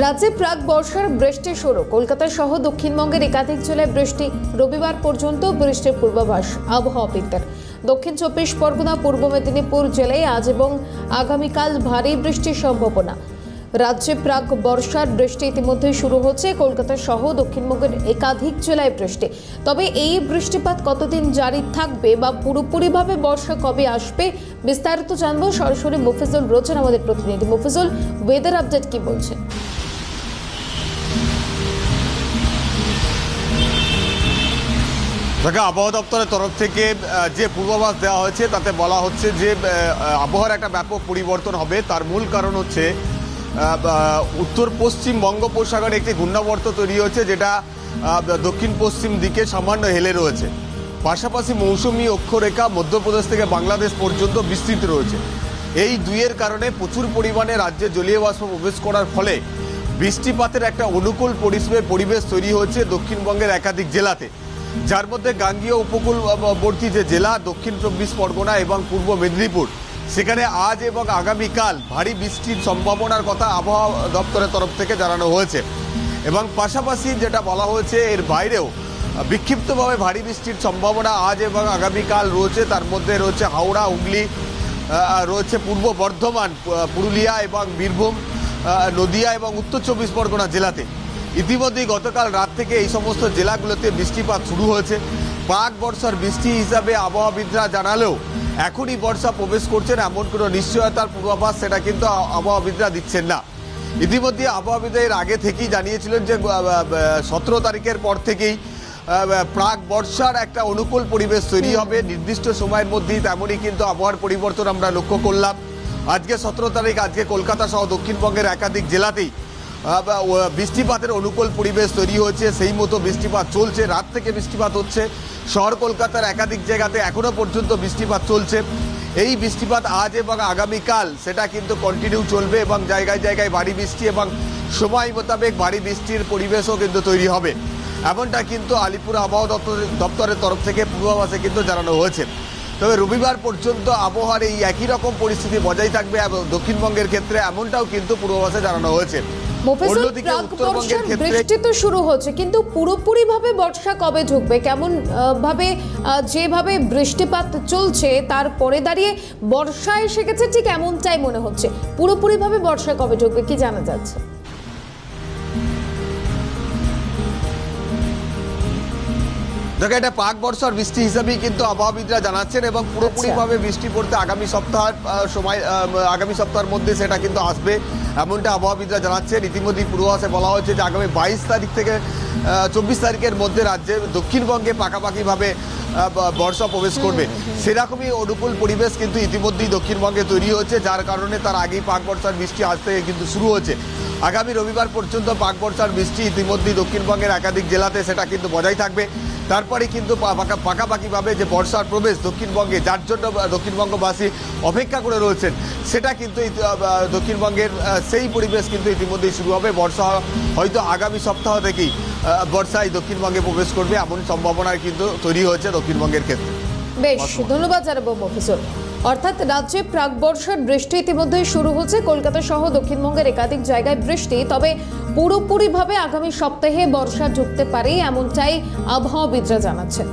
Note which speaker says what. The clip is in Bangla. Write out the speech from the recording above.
Speaker 1: রাজ্যে প্রাক বর্ষার বৃষ্টি শুরু। কলকাতা সহ দক্ষিণবঙ্গের একাধিক জেলায় বৃষ্টি, রবিবার পর্যন্ত বৃষ্টির পূর্বাভাস আবহাওয়াবিদদের। দক্ষিণ 24 পরগনা, পূর্ব মেদিনীপুর জেলায় আজ এবং আগামীকাল ভারী বৃষ্টির সম্ভাবনা। রাজ্যে প্রাক বর্ষার বৃষ্টি ইতিমধ্যে শুরু হচ্ছে। কলকাতা সহ দক্ষিণবঙ্গের একাধিক জেলায় বৃষ্টি। তবে এই বৃষ্টিপাত কতদিন জারি থাকবে বা পুরোপুরিভাবে বর্ষা কবে আসবে, বিস্তারিত জানবো। সরাসরি মফিজুল রয়েছেন আমাদের প্রতিনিধি। মফিজুল, ওয়েদার আপডেট কি বলছে?
Speaker 2: আবহাওয়া দপ্তরের তরফ থেকে যে পূর্বাভাস দেওয়া হয়েছে তাতে বলা হচ্ছে যে আবহাওয়ার একটা ব্যাপক পরিবর্তন হবে। তার মূল কারণ হচ্ছে উত্তর পশ্চিম বঙ্গোপসাগরে একটি ঘূর্ণাবর্ত তৈরি হয়েছে, যেটা দক্ষিণ পশ্চিম দিকে সামান্য হেলে রয়েছে। পাশাপাশি মৌসুমি অক্ষরেখা মধ্যপ্রদেশ থেকে বাংলাদেশ পর্যন্ত বিস্তৃত রয়েছে। এই দুইয়ের কারণে প্রচুর পরিমাণে রাজ্যে জলীয় বাষ্প প্রবেশ করার ফলে বৃষ্টিপাতের একটা অনুকূল পরিবেশ তৈরি হয়েছে দক্ষিণবঙ্গের একাধিক জেলাতে, যার মধ্যে গাঙ্গেয় উপকূলবর্তী যে জেলা দক্ষিণ 24 পরগনা এবং পূর্ব মেদিনীপুর, সেখানে আজ এবং আগামীকাল ভারী বৃষ্টির সম্ভাবনার কথা আবহাওয়া দপ্তরের তরফ থেকে জানানো হয়েছে। এবং পাশাপাশি যেটা বলা হয়েছে, এর বাইরেও বিক্ষিপ্তভাবে ভারী বৃষ্টির সম্ভাবনা আজ এবং আগামীকাল রয়েছে। তার মধ্যে রয়েছে হাওড়া, হুগলি, রয়েছে পূর্ব বর্ধমান, পুরুলিয়া এবং বীরভূম, নদিয়া এবং উত্তর 24 পরগনা জেলাতে। ইতিমধ্যেই গতকাল রাত থেকে এই সমস্ত জেলাগুলোতে বৃষ্টিপাত শুরু হয়েছে। প্রাক বর্ষার বৃষ্টি হিসাবে আবহাওয়াবিদরা জানালেও এখনই বর্ষা প্রবেশ করছেন এমন কোনো নিশ্চয়তার পূর্বাভাস সেটা কিন্তু আবহাওয়াবিদরা দিচ্ছেন না। ইতিমধ্যে আবহাওয়াবিদরা এর আগে থেকেই জানিয়েছিলেন যে 17 তারিখের পর থেকেই প্রাক বর্ষার একটা অনুকূল পরিবেশ তৈরি হবে নির্দিষ্ট সময়ের মধ্যেই। তেমনই কিন্তু আবহাওয়ার পরিবর্তন আমরা লক্ষ্য করলাম। আজকে 17 তারিখ, আজকে কলকাতা সহ দক্ষিণবঙ্গের একাধিক জেলাতেই বৃষ্টিপাতের অনুকূল পরিবেশ তৈরি হয়েছে। সেই মতো বৃষ্টিপাত চলছে, রাত থেকে বৃষ্টিপাত হচ্ছে। শহর কলকাতার একাধিক জায়গাতে এখনো পর্যন্ত বৃষ্টিপাত চলছে। এই বৃষ্টিপাত আজ এবং আগামীকাল সেটা কিন্তু কন্টিনিউ চলবে এবং জায়গায় জায়গায় ভারী বৃষ্টি এবং সময় মোতাবেক ভারী বৃষ্টির পরিবেশও কিন্তু তৈরি হবে, এমনটা কিন্তু আলিপুর আবহাওয়া দপ্তরের তরফ থেকে পূর্বাভাসে কিন্তু জানানো হয়েছে। তবে রবিবার পর্যন্ত আবহাওয়ার এই একই রকম পরিস্থিতি বজায় থাকবে এবং দক্ষিণবঙ্গের ক্ষেত্রে এমনটাও কিন্তু পূর্বাভাসে জানানো হয়েছে।
Speaker 1: বৃষ্টি তো শুরু হচ্ছে, কিন্তু পুরোপুরিভাবে বর্ষা কবে ঢুকবে, কেমন ভাবে যেভাবে বৃষ্টিপাত চলছে তারপরে দাঁড়িয়ে বর্ষা এসে গেছে ঠিক এমনটাই মনে হচ্ছে। পুরোপুরিভাবে বর্ষা কবে ঢুকবে কি জানা যাচ্ছে?
Speaker 2: দেখো, এটা পাক বর্ষার বৃষ্টি হিসাবেই কিন্তু আবহাওয়াবিদরা জানাচ্ছেন এবং পুরোপুরিভাবে বৃষ্টি পড়তে আগামী সপ্তাহের মধ্যে সেটা কিন্তু আসবে, এমনটা আবহাওয়াবিদরা জানাচ্ছেন। ইতিমধ্যেই পূর্বাভাসে বলা হয়েছে যে আগামী 22 তারিখ থেকে 24 তারিখের মধ্যে রাজ্যের দক্ষিণবঙ্গে পাকাপাকিভাবে বর্ষা প্রবেশ করবে। সেরকমই অনুকূল পরিবেশ কিন্তু ইতিমধ্যেই দক্ষিণবঙ্গে তৈরি হয়েছে, যার কারণে তার আগেই পাক বর্ষার বৃষ্টি আজ থেকে কিন্তু শুরু হয়েছে। আগামী রবিবার পর্যন্ত পাক বর্ষার বৃষ্টি ইতিমধ্যেই দক্ষিণবঙ্গের একাধিক জেলাতে সেটা কিন্তু বজায় থাকবে। তারপরে কিন্তু পাকাপাকিভাবে যে বর্ষার প্রবেশ দক্ষিণবঙ্গে, যার জন্য দক্ষিণবঙ্গবাসী অপেক্ষা করে রয়েছেন, সেটা কিন্তু দক্ষিণবঙ্গের সেই পরিবেশ কিন্তু ইতিমধ্যেই শুরু হবে। বর্ষা হয়তো আগামী সপ্তাহ থেকেই বর্ষায় দক্ষিণবঙ্গে প্রবেশ করবে, এমন সম্ভাবনা কিন্তু তৈরি হয়েছে দক্ষিণবঙ্গের ক্ষেত্রে।
Speaker 1: বেশ, ধন্যবাদ জানাবো মফিজুল। অর্থাৎ রাজ্যে প্রাক বর্ষার বৃষ্টি ইতিমধ্যে শুরু হচ্ছে। কলকাতা সহ দক্ষিণবঙ্গের একাধিক জায়গায় বৃষ্টি, তবে পুরোপুরিভাবে আগামী সপ্তাহে বর্ষা ঢুকতে পারে এমনটাই আবহাওয়াবিদরা জানাচ্ছেন।